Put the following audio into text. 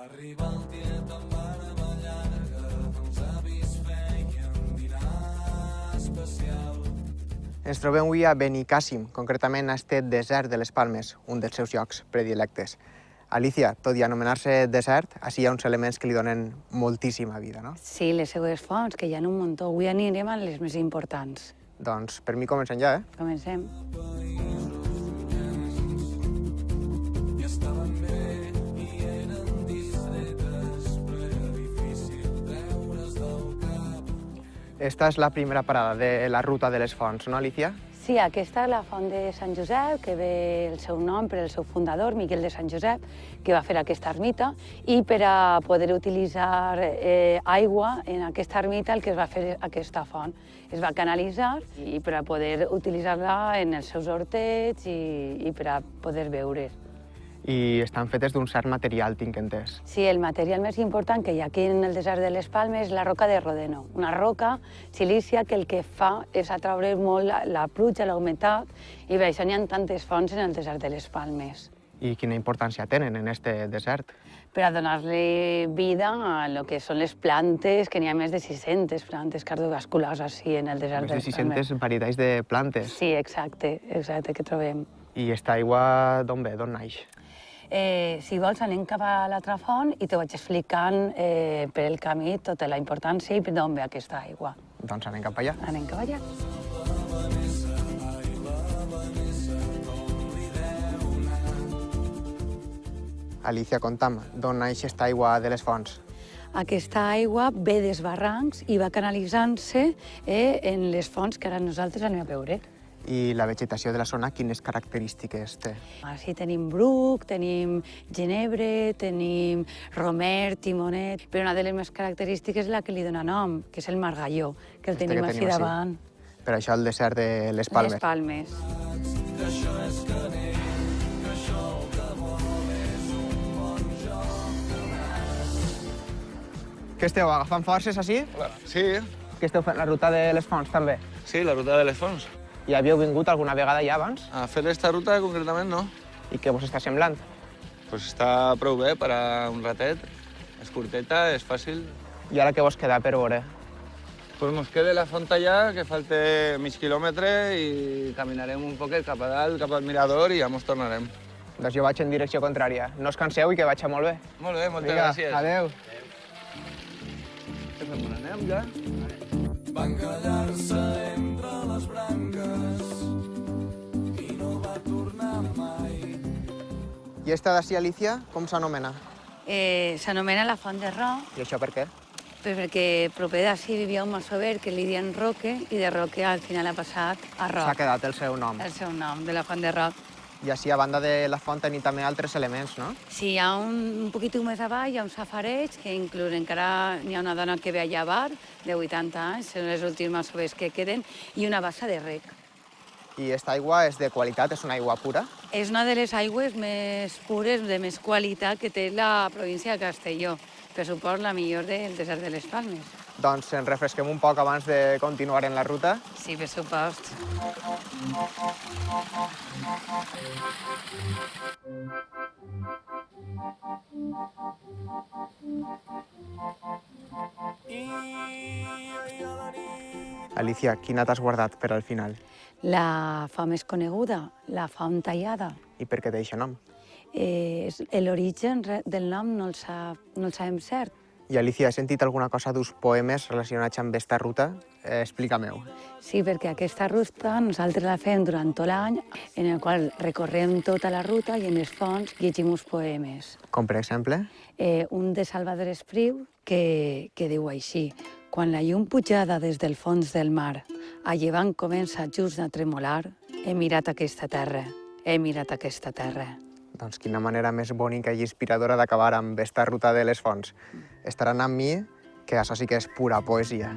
Arriba el tiet amb barba llarga, els avis feien dinar especial. Ens trobem avui a Benicàssim, concretament a este desert de les Palmes, un dels seus llocs predilectes. Alicia, tot i anomenar-se desert, així hi ha uns elements que li donen moltíssima vida, no? Sí, les seues fonts, que hi ha un muntó. Avui anirem a les més importants. Doncs per mi comencem ja, eh? Comencem. I estaven bé i eren discretes, però era difícil treure's del cap. Esta és la primera parada de la ruta de les fonts, no, Alicia? Sí, aquesta és la font de Sant Josep, que ve el seu nom per el seu fundador, Miquel de Sant Josep, que va fer aquesta ermita, i per a poder utilitzar aigua en aquesta ermita el que es va fer aquesta font. Es va canalitzar i per a poder utilitzar-la en els seus hortets i per a poder beure. I estan fetes d'un cert material, tinc entès. Sí, el material més important que hi ha aquí en el desert de les Palmes és la roca de Rodeno, una roca silícia que el que fa és atraure molt la pluja, la humitat, i per això n'hi ha tantes fonts en el desert de les Palmes. I quina importància tenen en este desert? Per a donar-li vida a lo que són les plantes, que n'hi ha més de 600 plantes cardiovasculars així en el desert Més de de les Palmes. 600 varietats de plantes. Sí, exacte, que trobem. I esta aigua d'on ve, d'on naix? Si vols, anem cap a l'altra font i te vaig explicant per el camí tota la importància i per d'on ve aquesta aigua. Doncs anem cap allà. Anem cap allà. Alicia, conta'm, d'on naix esta aigua de les fonts? Aquesta aigua ve dels barrancs i va canalitzant-se en les fonts que ara nosaltres anem a veure. I la vegetació de la zona, quines característiques té? Així tenim bruc, tenim genebre, tenim romer, timonet, però una de les més característiques és la que li dona nom, que és el margalló, que el Este tenim que així tenim així. davant. Per això el desert de les Palmes. Les Palmes. Que això és canell, que això el que vol és un bon joc de braç. Què esteu agafant forces, així? Sí, Que esteu fent la ruta de les fonts, també? sí, la ruta de les fonts. I havíeu vingut alguna vegada ja abans? A fer esta ruta concretament no. I què vos està semblant? Pues està prou bé per a un ratet. És curteta, és fàcil. I ara què vos queda per veure? Pues mos queda la font allà, que falta mig quilòmetre, i caminarem un poquet cap a dalt, cap al mirador, i ja mos tornarem. Doncs jo vaig en direcció contrària. No us canseu i que vagi molt bé. Molt bé, moltes Vinga, gràcies. adeu. Què fem, on anem ja? Van callar-se entre les branques i no va tornar mai. I esta d'ací, Alicia, com s'anomena? S'anomena la Font de Ro, I això per què? perquè proper d'ací vivia un masover que li diuen Roque, i de Roque al final ha passat a S'ha Roc, quedat el seu nom. el seu nom, de la Font de Roc. I així, a banda de la font, tenim també altres elements, no? Sí, hi ha un poquit més avall, hi ha un safareig, que inclús encara n'hi ha una dona que ve a llevar, de 80 anys, són les últims masovers que queden, i una bassa de rec. I esta aigua és de qualitat, és una aigua pura. És una de les aigües més pures, de més qualitat que té la província de Castelló. Per suport, la millor del desert de les Palmes. Doncs ens refresquem un poc abans de continuar en la ruta. Sí, per supost. Alicia, quina t'has guardat per al final? La font més coneguda, la font tallada. I per què té aquest nom? L'origen del nom no el sabem cert. I Alicia, he sentit alguna cosa d'uns poemes relacionats amb esta ruta? Explica-m'ho. Sí, perquè aquesta ruta nosaltres la fem durant tot l'any, en el qual recorrem tota la ruta i en els fonts llegim uns poemes. Com per exemple? Un de Salvador Espriu que diu així: quan la llum pujada des del fons del mar a llevant comença just a tremolar, he mirat aquesta terra, he mirat aquesta terra. Doncs quina manera més bonica i inspiradora d'acabar amb esta ruta de les fonts. Estaran amb mi, que això sí que és pura poesia.